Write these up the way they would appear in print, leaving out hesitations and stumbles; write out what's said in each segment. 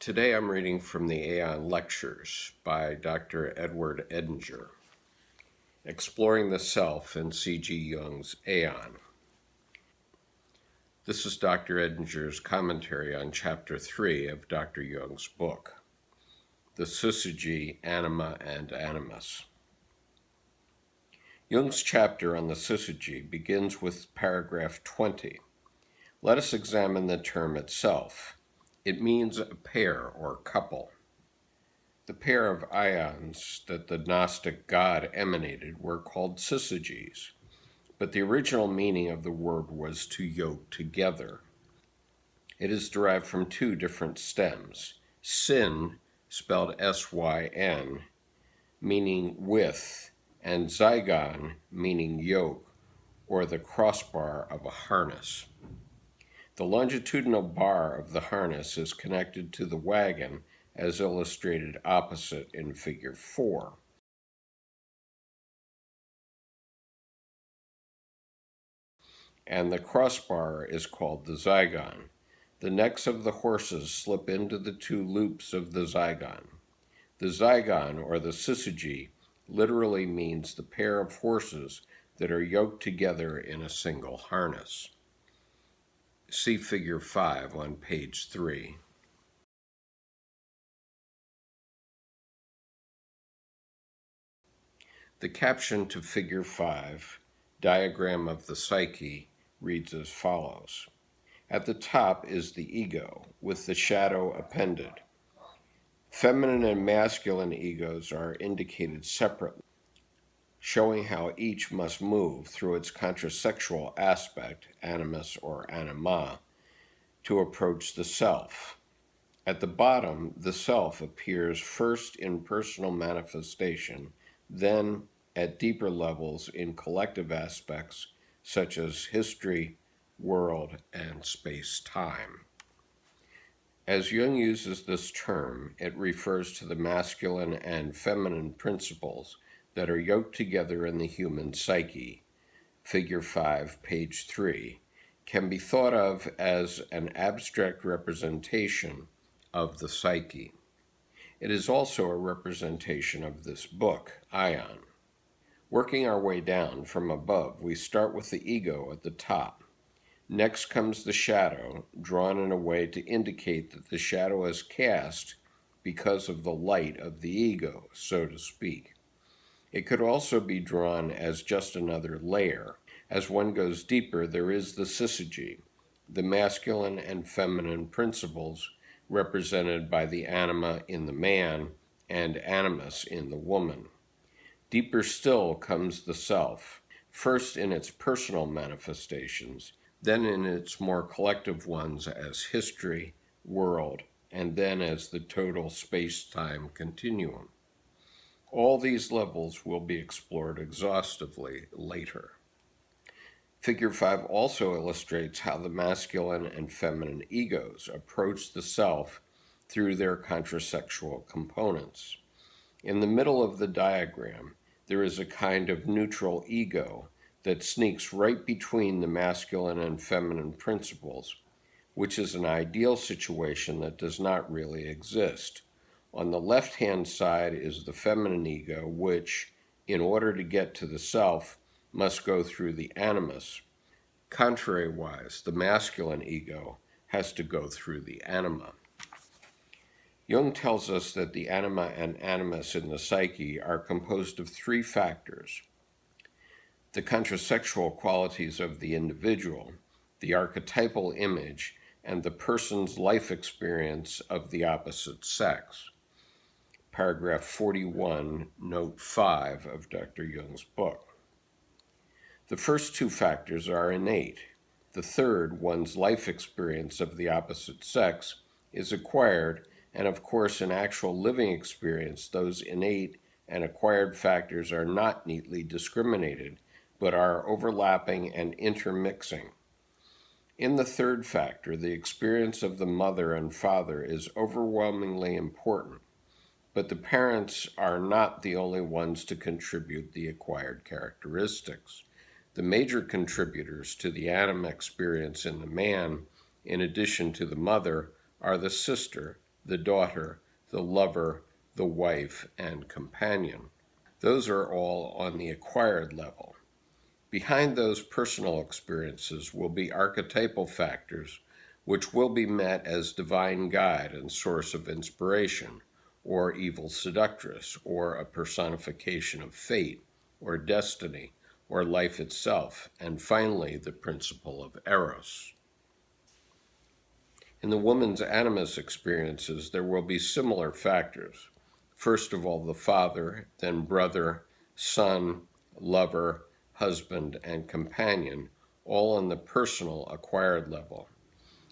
Today I'm reading from the Aion Lectures by Dr. Edward Edinger, Exploring the Self in C.G. Jung's Aion. This is Dr. Edinger's commentary on Chapter 3 of Dr. Jung's book, the Syzygy, Anima and Animus. Jung's chapter on the Syzygy begins with paragraph 20. Let us examine the term itself. It means a pair or couple. The pair of ions that the Gnostic god emanated were called Syzygies, but the original meaning of the word was to yoke together. It is derived from two different stems, syn, spelled S-Y-N, meaning with, and zygon, meaning yoke, or the crossbar of a harness. The longitudinal bar of the harness is connected to the wagon as illustrated opposite in Figure 4. And the crossbar is called the zygon. The necks of the horses slip into the two loops of the zygon. The zygon, or the Syzygy, literally means the pair of horses that are yoked together in a single harness. See Figure 5 on page 3. The caption to Figure 5, Diagram of the Psyche, reads as follows. At the top is the ego, with the shadow appended. Feminine and masculine egos are indicated separately, showing how each must move through its contrasexual aspect, animus or anima, to approach the self. At the bottom, the self appears first in personal manifestation, then at deeper levels in collective aspects such as history, world, and space-time. As Jung uses this term, it refers to the masculine and feminine principles that are yoked together in the human psyche. Figure 5, page 3, can be thought of as an abstract representation of the psyche. It is also a representation of this book, Aion. Working our way down from above, we start with the ego at the top. Next comes the shadow, drawn in a way to indicate that the shadow is cast because of the light of the ego, so to speak. It could also be drawn as just another layer. As one goes deeper, there is the Syzygy, the masculine and feminine principles represented by the anima in the man and animus in the woman. Deeper still comes the self, first in its personal manifestations, then in its more collective ones as history, world, and then as the total space-time continuum. All these levels will be explored exhaustively later. Figure 5 also illustrates how the masculine and feminine egos approach the self through their contrasexual components. In the middle of the diagram, there is a kind of neutral ego that sneaks right between the masculine and feminine principles, which is an ideal situation that does not really exist. On the left-hand side is the feminine ego, which, in order to get to the self, must go through the animus. Contrary-wise, the masculine ego has to go through the anima. Jung tells us that the anima and animus in the psyche are composed of three factors: the contrasexual qualities of the individual, the archetypal image, and the person's life experience of the opposite sex. Paragraph 41, note 5 of Dr. Jung's book. The first two factors are innate. The third, one's life experience of the opposite sex, is acquired, and of course in actual living experience, those innate and acquired factors are not neatly discriminated, but are overlapping and intermixing. In the third factor, the experience of the mother and father is overwhelmingly important, but the parents are not the only ones to contribute the acquired characteristics. The major contributors to the anima experience in the man, in addition to the mother, are the sister, the daughter, the lover, the wife, and companion. Those are all on the acquired level. Behind those personal experiences will be archetypal factors which will be met as divine guide and source of inspiration, or evil seductress, or a personification of fate, or destiny, or life itself, and finally the principle of eros. In the woman's animus experiences, there will be similar factors. First of all, the father, then brother, son, lover, husband, and companion, all on the personal acquired level.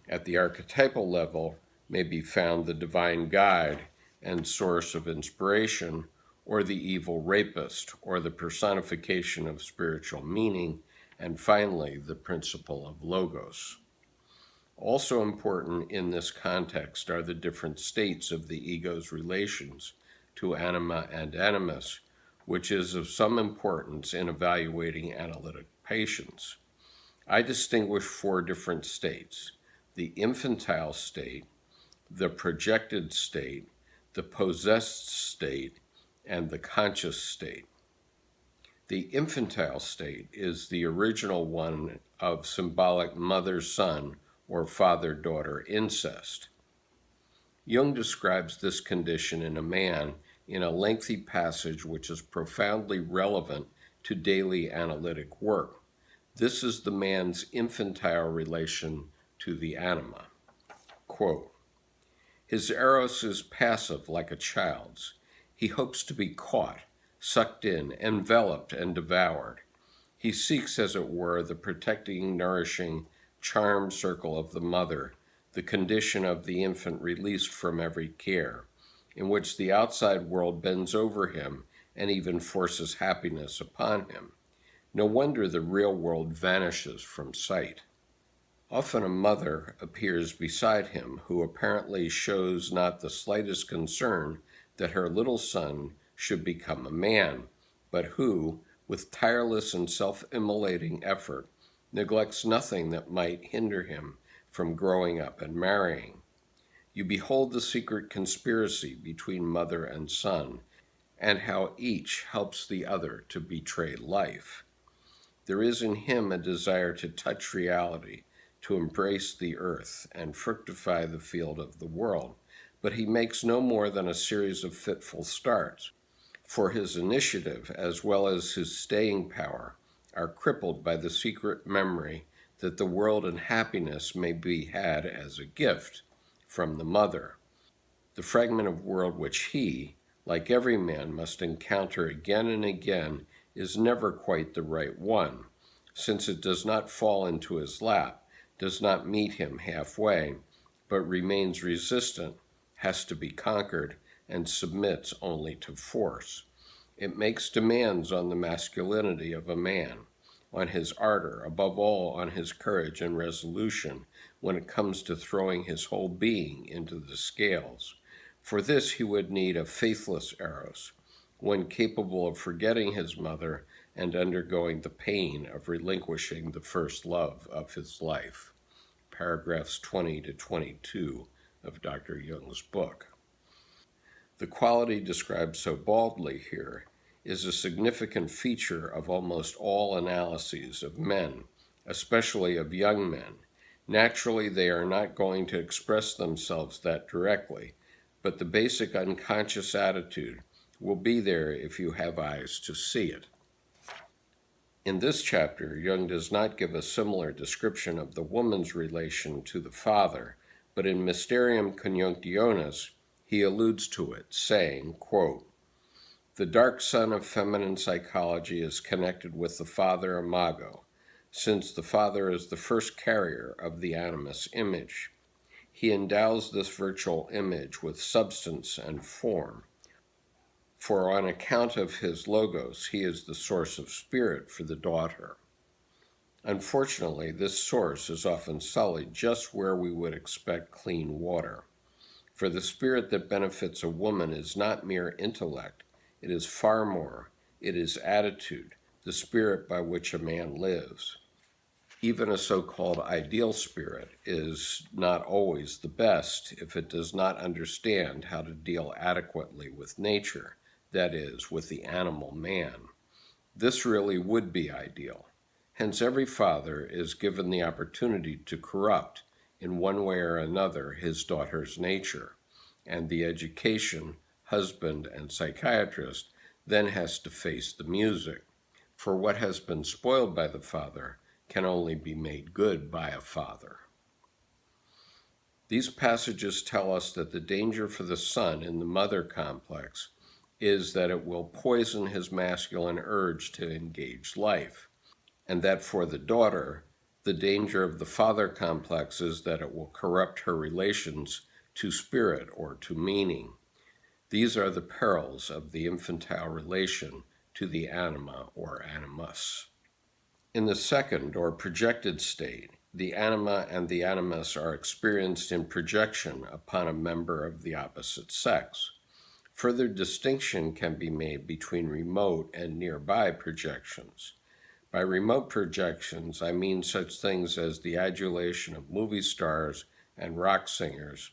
At the archetypal level may be found the divine guide and source of inspiration, or the evil rapist, or the personification of spiritual meaning, and finally the principle of logos. Also important in this context are the different states of the ego's relations to anima and animus, which is of some importance in evaluating analytic patients. I distinguish 4 different states: the infantile state, the projected state, the possessed state, and the conscious state. The infantile state is the original one of symbolic mother-son or father-daughter incest. Jung describes this condition in a man in a lengthy passage which is profoundly relevant to daily analytic work. This is the man's infantile relation to the anima. Quote, "His eros is passive like a child's. He hopes to be caught, sucked in, enveloped, and devoured. He seeks, as it were, the protecting, nourishing, charm circle of the mother, the condition of the infant released from every care, in which the outside world bends over him and even forces happiness upon him. No wonder the real world vanishes from sight. Often a mother appears beside him who apparently shows not the slightest concern that her little son should become a man, but who, with tireless and self-immolating effort, neglects nothing that might hinder him from growing up and marrying. You behold the secret conspiracy between mother and son, and how each helps the other to betray life. There is in him a desire to touch reality, to embrace the earth and fructify the field of the world, but he makes no more than a series of fitful starts, for his initiative as well as his staying power are crippled by the secret memory that the world and happiness may be had as a gift from the mother. The fragment of world which he, like every man, must encounter again and again is never quite the right one, since it does not fall into his lap, does not meet him halfway, but remains resistant, has to be conquered, and submits only to force. It makes demands on the masculinity of a man, on his ardor, above all on his courage and resolution when it comes to throwing his whole being into the scales. For this he would need a faithless eros, one capable of forgetting his mother and undergoing the pain of relinquishing the first love of his life. Paragraphs 20 to 22 of Dr. Jung's book. The quality described so baldly here is a significant feature of almost all analyses of men, especially of young men. Naturally, they are not going to express themselves that directly, but the basic unconscious attitude will be there if you have eyes to see it. In this chapter, Jung does not give a similar description of the woman's relation to the father, but in Mysterium Coniunctionis, he alludes to it, saying, quote, "The dark sun of feminine psychology is connected with the father-imago, since the father is the first carrier of the animus image. He endows this virtual image with substance and form, for on account of his logos, he is the source of spirit for the daughter. Unfortunately, this source is often sullied just where we would expect clean water. For the spirit that benefits a woman is not mere intellect, it is far more. It is attitude, the spirit by which a man lives. Even a so-called ideal spirit is not always the best if it does not understand how to deal adequately with nature, that is, with the animal man. This really would be ideal. Hence, every father is given the opportunity to corrupt, in one way or another, his daughter's nature, and the education, husband, and psychiatrist then has to face the music. For what has been spoiled by the father can only be made good by a father. These passages tell us that the danger for the son in the mother complex is that it will poison his masculine urge to engage life, and that for the daughter, the danger of the father complex is that it will corrupt her relations to spirit or to meaning. These are the perils of the infantile relation to the anima or animus. In the second or projected state, the anima and the animus are experienced in projection upon a member of the opposite sex. Further distinction can be made between remote and nearby projections. By remote projections, I mean such things as the adulation of movie stars and rock singers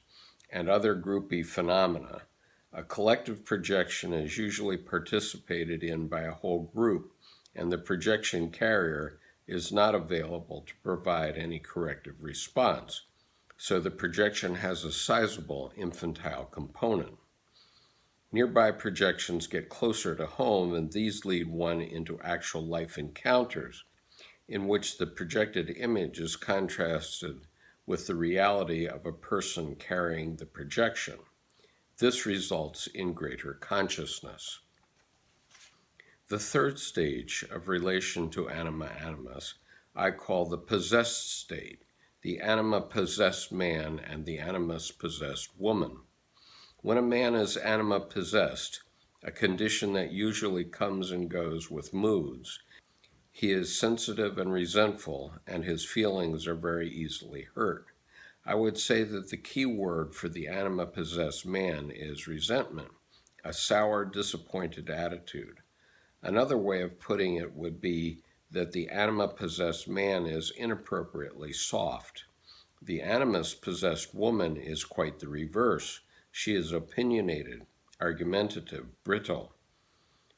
and other groupie phenomena. A collective projection is usually participated in by a whole group, and the projection carrier is not available to provide any corrective response. So the projection has a sizable infantile component. Nearby projections get closer to home, and these lead one into actual life encounters in which the projected image is contrasted with the reality of a person carrying the projection. This results in greater consciousness. The third stage of relation to anima animus I call the possessed state, the anima possessed man and the animus possessed woman. When a man is anima possessed, a condition that usually comes and goes with moods, he is sensitive and resentful, and his feelings are very easily hurt. I would say that the key word for the anima possessed man is resentment, a sour, disappointed attitude. Another way of putting it would be that the anima possessed man is inappropriately soft. The animus possessed woman is quite the reverse. She is opinionated, argumentative, brittle.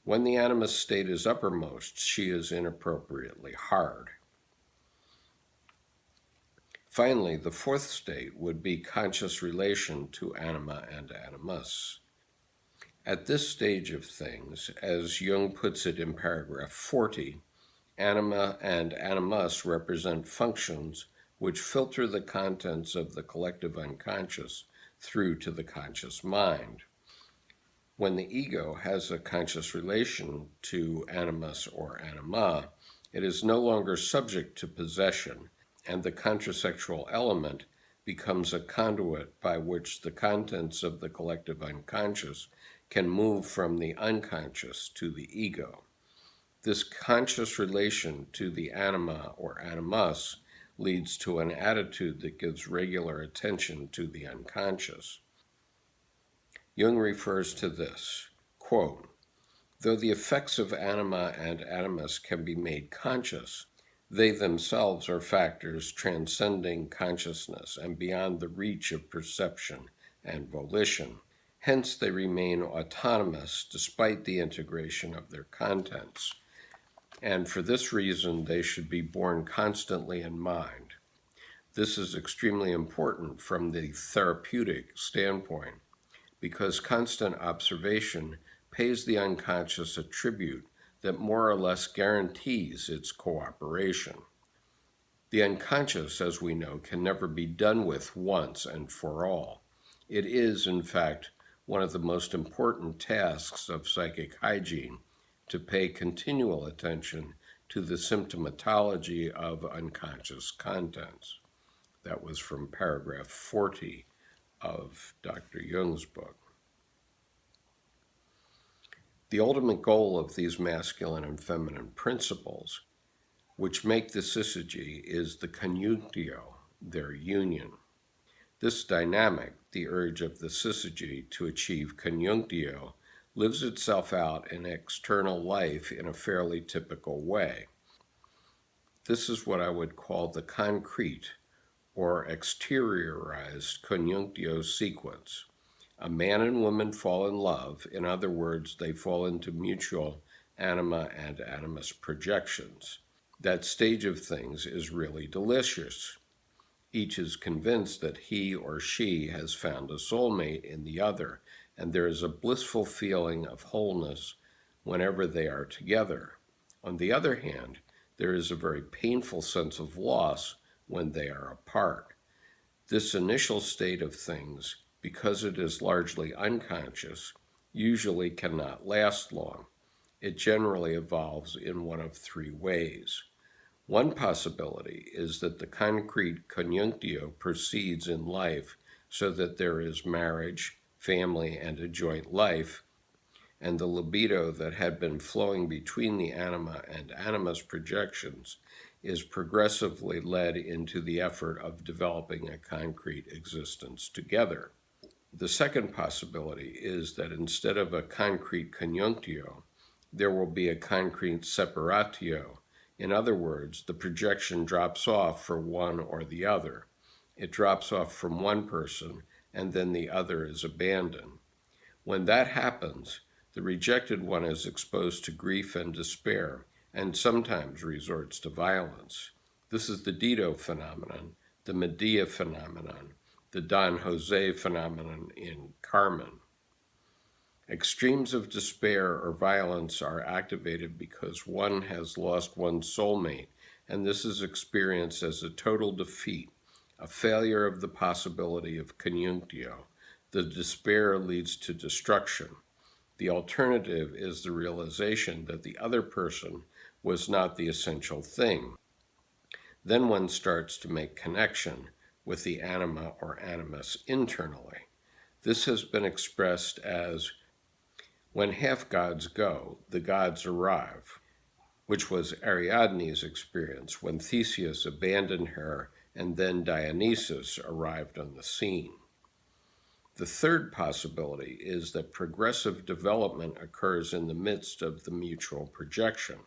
When the animus state is uppermost, she is inappropriately hard. Finally, the fourth state would be conscious relation to anima and animus. At this stage of things, as Jung puts it in paragraph 40, anima and animus represent functions which filter the contents of the collective unconscious through to the conscious mind. When the ego has a conscious relation to animus or anima, it is no longer subject to possession, and the contrasexual element becomes a conduit by which the contents of the collective unconscious can move from the unconscious to the ego. This conscious relation to the anima or animus leads to an attitude that gives regular attention to the unconscious. Jung refers to this, quote, "Though the effects of anima and animus can be made conscious, they themselves are factors transcending consciousness and beyond the reach of perception and volition. Hence they remain autonomous despite the integration of their contents. And for this reason, they should be borne constantly in mind. This is extremely important from the therapeutic standpoint, because constant observation pays the unconscious a tribute that more or less guarantees its cooperation. The unconscious, as we know, can never be done with once and for all. It is, in fact, one of the most important tasks of psychic hygiene to pay continual attention to the symptomatology of unconscious contents." That was from paragraph 40 of Dr. Jung's book. The ultimate goal of these masculine and feminine principles, which make the Syzygy, is the Coniunctio, their union. This dynamic, the urge of the Syzygy to achieve Coniunctio, lives itself out in external life in a fairly typical way. This is what I would call the concrete or exteriorized Coniunctio sequence. A man and woman fall in love. In other words, they fall into mutual anima and animus projections. That stage of things is really delicious. Each is convinced that he or she has found a soulmate in the other, and there is a blissful feeling of wholeness whenever they are together. On the other hand, there is a very painful sense of loss when they are apart. This initial state of things, because it is largely unconscious, usually cannot last long. It generally evolves in one of three ways. One possibility is that the concrete coniunctio proceeds in life so that there is marriage, family, and a joint life, and the libido that had been flowing between the anima and animus projections is progressively led into the effort of developing a concrete existence together. The second possibility is that instead of a concrete coniunctio, there will be a concrete separatio. In other words, the projection drops off for one or the other. It drops off from one person, and then the other is abandoned. When that happens, the rejected one is exposed to grief and despair, and sometimes resorts to violence. This is the Dido phenomenon, the Medea phenomenon, the Don Jose phenomenon in Carmen. Extremes of despair or violence are activated because one has lost one's soulmate, and this is experienced as a total defeat, a failure of the possibility of coniunctio. The despair leads to destruction. The alternative is the realization that the other person was not the essential thing. Then one starts to make connection with the anima or animus internally. This has been expressed as when half-gods go, the gods arrive, which was Ariadne's experience when Theseus abandoned her and then Dionysus arrived on the scene. The third possibility is that progressive development occurs in the midst of the mutual projection.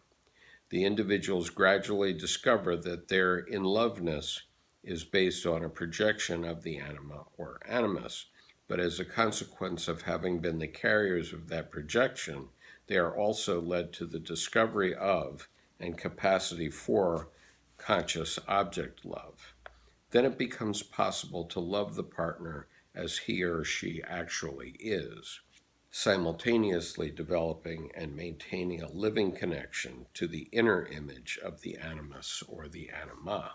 The individuals gradually discover that their in-loveness is based on a projection of the anima or animus, but as a consequence of having been the carriers of that projection, they are also led to the discovery of and capacity for conscious object love. Then it becomes possible to love the partner as he or she actually is, simultaneously developing and maintaining a living connection to the inner image of the animus or the anima.